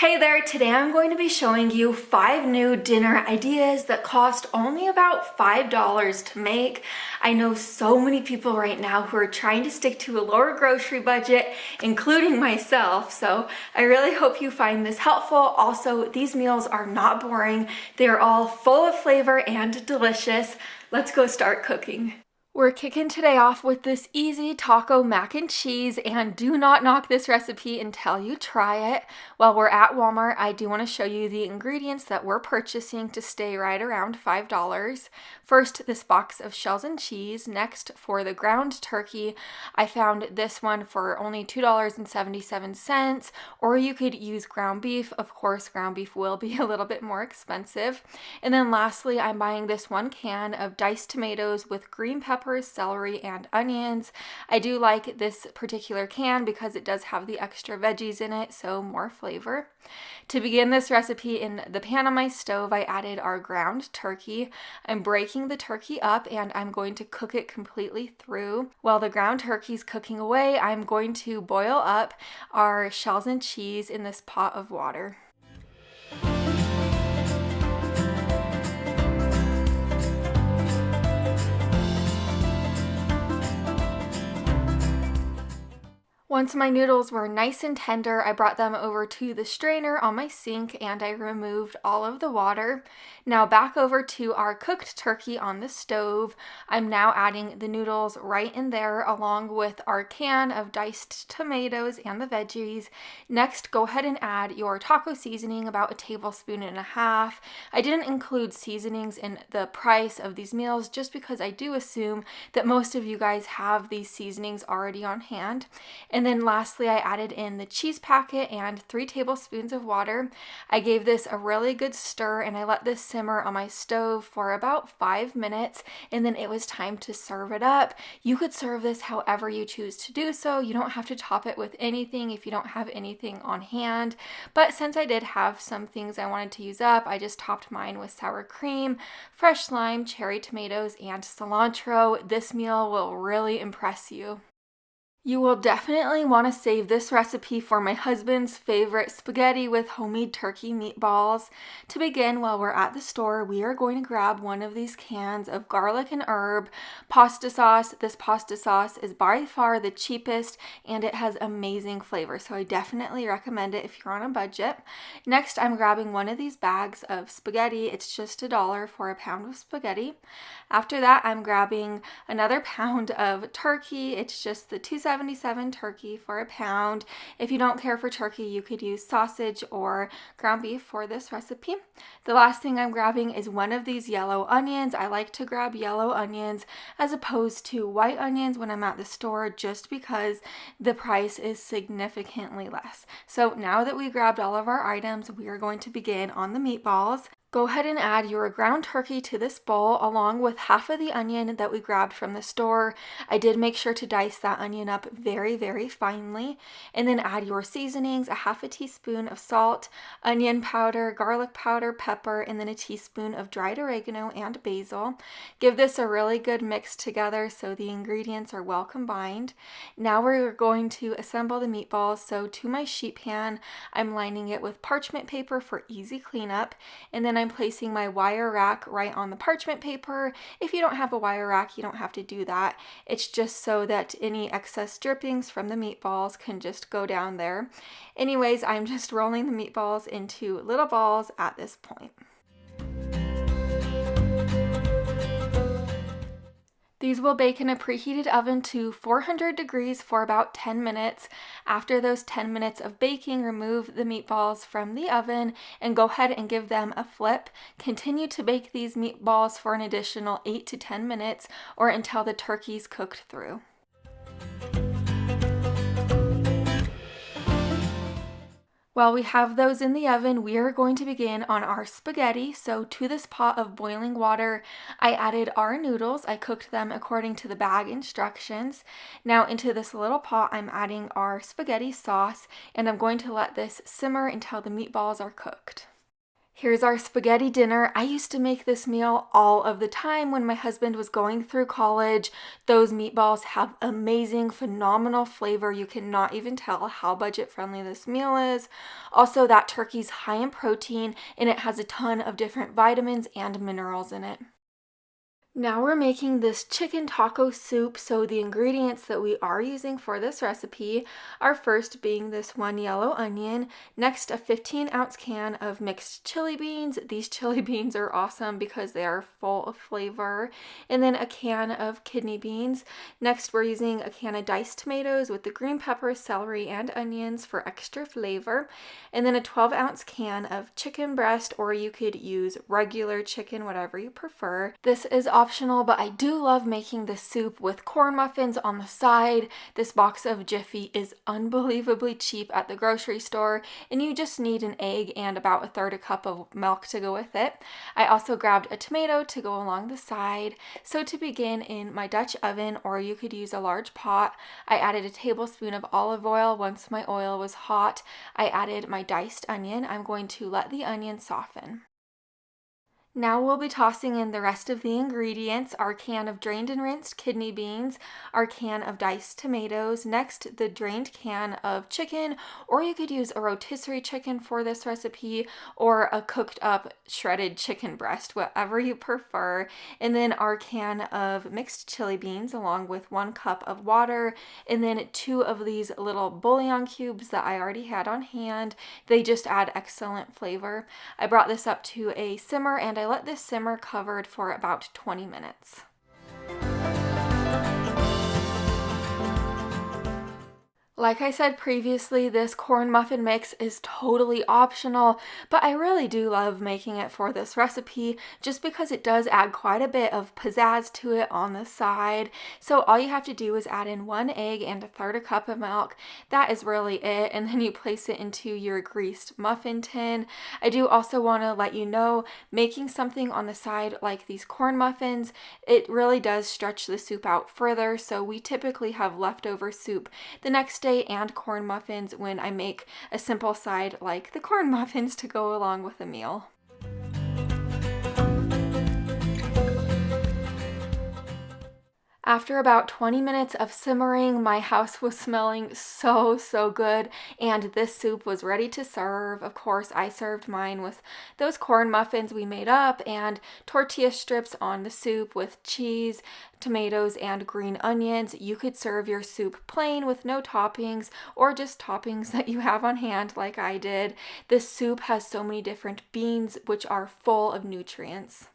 Hey there, today I'm going to be showing you 5 new dinner ideas that cost only about $5 to make. I know so many people right now who are trying to stick to a lower grocery budget, including myself, so I really hope you find this helpful. Also, these meals are not boring. They're all full of flavor and delicious. Let's go start cooking. We're kicking today off with this easy taco mac and cheese, and do not knock this recipe until you try it. While we're at Walmart, I do want to show you the ingredients that we're purchasing to stay right around $5. First, this box of shells and cheese. Next, for the ground turkey, I found this one for only $2.77, or you could use ground beef. Of course, ground beef will be a little bit more expensive. And then lastly, I'm buying this 1 can of diced tomatoes with green peppers, celery, and onions. I do like this particular can because it does have the extra veggies in it, so more flavor. To begin this recipe, in the pan on my stove, I added our ground turkey. I'm breaking the turkey up and I'm going to cook it completely through. While the ground turkey's cooking away, I'm going to boil up our shells and cheese in this pot of water. Once my noodles were nice and tender, I brought them over to the strainer on my sink and I removed all of the water. Now back over to our cooked turkey on the stove. I'm now adding the noodles right in there along with our can of diced tomatoes and the veggies. Next, go ahead and add your taco seasoning, about 1.5 tablespoons. I didn't include seasonings in the price of these meals just because I do assume that most of you guys have these seasonings already on hand. And then lastly, I added in the cheese packet and 3 tablespoons of water. I gave this a really good stir and I let this simmer on my stove for about 5 minutes, and then it was time to serve it up. You could serve this however you choose to do so. You don't have to top it with anything if you don't have anything on hand. But since I did have some things I wanted to use up, I just topped mine with sour cream, fresh lime, cherry tomatoes, and cilantro. This meal will really impress you. You will definitely want to save this recipe for my husband's favorite spaghetti with homemade turkey meatballs. To begin, while we're at the store, we are going to grab one of these cans of garlic and herb pasta sauce. This pasta sauce is by far the cheapest and it has amazing flavor, so I definitely recommend it if you're on a budget. Next, I'm grabbing one of these bags of spaghetti. It's just $1 for a pound of spaghetti. After that, I'm grabbing another pound of turkey. It's just the $2.77 turkey for a pound. If you don't care for turkey, you could use sausage or ground beef for this recipe. The last thing I'm grabbing is one of these yellow onions. I like to grab yellow onions as opposed to white onions when I'm at the store, just because the price is significantly less. So now that we grabbed all of our items, we are going to begin on the meatballs. Go ahead and add your ground turkey to this bowl along with half of the onion that we grabbed from the store. I did make sure to dice that onion up very, very finely. And then add your seasonings, 1/2 teaspoon of salt, onion powder, garlic powder, pepper, and then 1 teaspoon of dried oregano and basil. Give this a really good mix together so the ingredients are well combined. Now we're going to assemble the meatballs. So to my sheet pan, I'm lining it with parchment paper for easy cleanup. And then I'm placing my wire rack right on the parchment paper. If you don't have a wire rack, you don't have to do that. It's just so that any excess drippings from the meatballs can just go down there. Anyways, I'm just rolling the meatballs into little balls at this point. These will bake in a preheated oven to 400 degrees for about 10 minutes. After those 10 minutes of baking, remove the meatballs from the oven and go ahead and give them a flip. Continue to bake these meatballs for an additional 8 to 10 minutes or until the turkey's cooked through. While we have those in the oven, we are going to begin on our spaghetti. So to this pot of boiling water, I added our noodles. I cooked them according to the bag instructions. Now into this little pot, I'm adding our spaghetti sauce, and I'm going to let this simmer until the meatballs are cooked. Here's our spaghetti dinner. I used to make this meal all of the time when my husband was going through college. Those meatballs have amazing, phenomenal flavor. You cannot even tell how budget-friendly this meal is. Also, that turkey's high in protein and it has a ton of different vitamins and minerals in it. Now we're making this chicken taco soup, so the ingredients that we are using for this recipe are first being this 1 yellow onion, next a 15-ounce can of mixed chili beans. These chili beans are awesome because they are full of flavor, and then a can of kidney beans. Next we're using a can of diced tomatoes with the green peppers, celery, and onions for extra flavor, and then a 12-ounce can of chicken breast, or you could use regular chicken, whatever you prefer. This is optional, but I do love making this soup with corn muffins on the side. This box of Jiffy is unbelievably cheap at the grocery store, and you just need an egg and about 1/3 cup of milk to go with it. I also grabbed a tomato to go along the side. So to begin, in my Dutch oven, or you could use a large pot, I added a tablespoon of olive oil. Once my oil was hot, I added my diced onion. I'm going to let the onion soften. Now we'll be tossing in the rest of the ingredients: our can of drained and rinsed kidney beans, our can of diced tomatoes, next the drained can of chicken, or you could use a rotisserie chicken for this recipe, or a cooked up shredded chicken breast, whatever you prefer, and then our can of mixed chili beans along with 1 cup of water, and then 2 of these little bouillon cubes that I already had on hand. They just add excellent flavor. I brought this up to a simmer and I let this simmer covered for about 20 minutes. Like I said previously, this corn muffin mix is totally optional, but I really do love making it for this recipe just because it does add quite a bit of pizzazz to it on the side. So all you have to do is add in 1 egg and 1/3 cup of milk. That is really it, and then you place it into your greased muffin tin. I do also want to let you know, making something on the side like these corn muffins, it really does stretch the soup out further, so we typically have leftover soup the next day and corn muffins when I make a simple side like the corn muffins to go along with a meal. After about 20 minutes of simmering, my house was smelling so good, and this soup was ready to serve. Of course, I served mine with those corn muffins we made up and tortilla strips on the soup with cheese, tomatoes, and green onions. You could serve your soup plain with no toppings, or just toppings that you have on hand like I did. This soup has so many different beans, which are full of nutrients.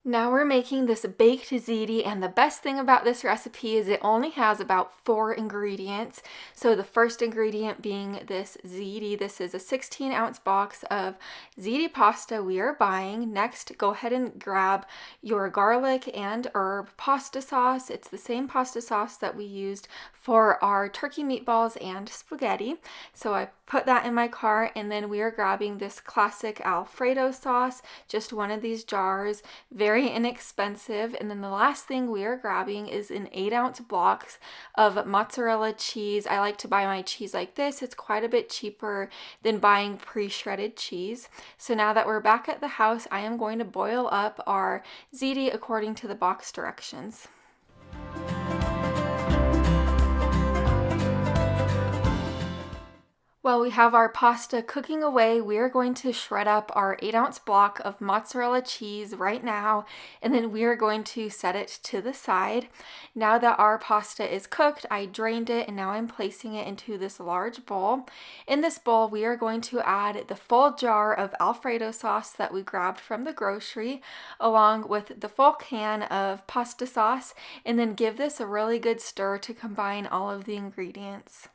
Now we're making this baked ziti, and the best thing about this recipe is it only has about 4 ingredients. So the first ingredient being this ziti. This is a 16-ounce box of ziti pasta we are buying. Next, go ahead and grab your garlic and herb pasta sauce. It's the same pasta sauce that we used for our turkey meatballs and spaghetti. So I put that in my car, and then we are grabbing this classic Alfredo sauce, just one of these jars, very inexpensive. And then the last thing we are grabbing is an 8-ounce blocks of mozzarella cheese. I like to buy my cheese like this. It's quite a bit cheaper than buying pre-shredded cheese. So now that we're back at the house, I am going to boil up our ziti according to the box directions. While we have our pasta cooking away, we are going to shred up our 8-ounce block of mozzarella cheese right now, and then we are going to set it to the side. Now that our pasta is cooked, I drained it, and now I'm placing it into this large bowl. In this bowl, we are going to add the full jar of Alfredo sauce that we grabbed from the grocery, along with the full can of pasta sauce, and then give this a really good stir to combine all of the ingredients.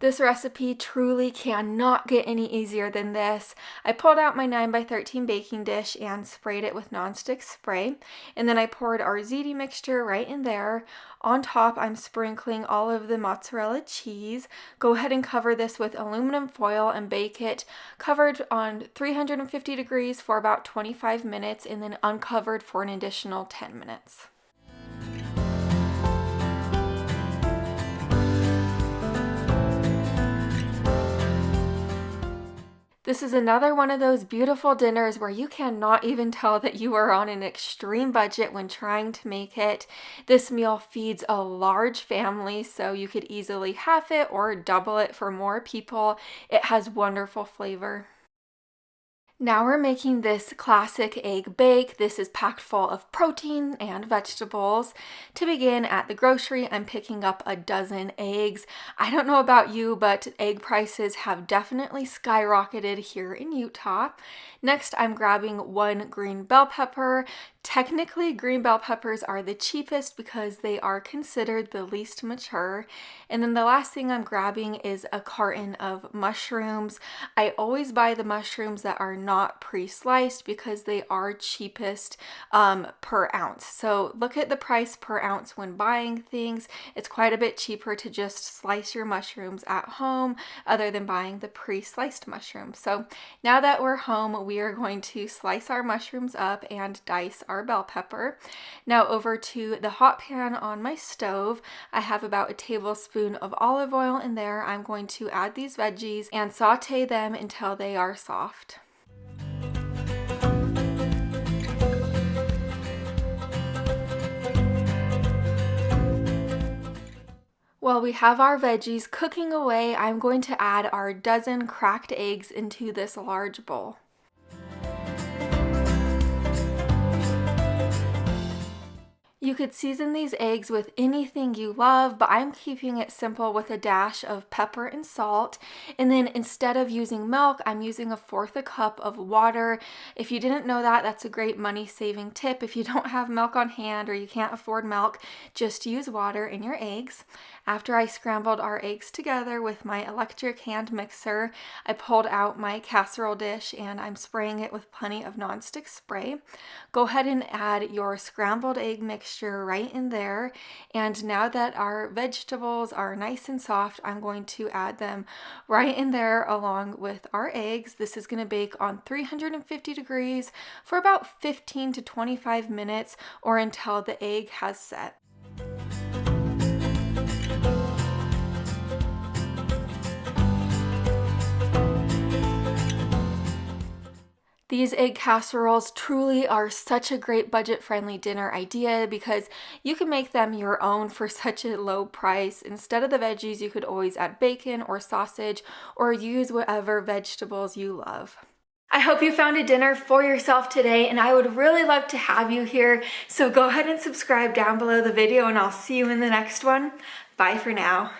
This recipe truly cannot get any easier than this. I pulled out my 9x13 baking dish and sprayed it with nonstick spray, and then I poured our ziti mixture right in there. On top, I'm sprinkling all of the mozzarella cheese. Go ahead and cover this with aluminum foil and bake it covered on 350 degrees for about 25 minutes, and then uncovered for an additional 10 minutes. This is another one of those beautiful dinners where you cannot even tell that you are on an extreme budget when trying to make it. This meal feeds a large family, so you could easily half it or double it for more people. It has wonderful flavor. Now we're making this classic egg bake. This is packed full of protein and vegetables. To begin, at the grocery, I'm picking up a dozen eggs. I don't know about you, but egg prices have definitely skyrocketed here in Utah. Next, I'm grabbing one green bell pepper. Technically, green bell peppers are the cheapest because they are considered the least mature. And then the last thing I'm grabbing is a carton of mushrooms. I always buy the mushrooms that are not pre-sliced because they are cheapest per ounce. So look at the price per ounce when buying things. It's quite a bit cheaper to just slice your mushrooms at home other than buying the pre-sliced mushrooms. So now that we're home, we are going to slice our mushrooms up and dice our bell pepper. Now over to the hot pan on my stove. I have about a tablespoon of olive oil in there. I'm going to add these veggies and saute them until they are soft. While we have our veggies cooking away, I'm going to add our dozen cracked eggs into this large bowl. You could season these eggs with anything you love, but I'm keeping it simple with a dash of pepper and salt. And then instead of using milk, I'm using 1/4 cup of water. If you didn't know that, that's a great money-saving tip. If you don't have milk on hand or you can't afford milk, just use water in your eggs. After I scrambled our eggs together with my electric hand mixer, I pulled out my casserole dish and I'm spraying it with plenty of nonstick spray. Go ahead and add your scrambled egg mixture right in there. And now that our vegetables are nice and soft, I'm going to add them right in there along with our eggs. This is going to bake on 350 degrees for about 15 to 25 minutes or until the egg has set. These egg casseroles truly are such a great budget-friendly dinner idea because you can make them your own for such a low price. Instead of the veggies, you could always add bacon or sausage or use whatever vegetables you love. I hope you found a dinner for yourself today, and I would really love to have you here. So go ahead and subscribe down below the video, and I'll see you in the next one. Bye for now.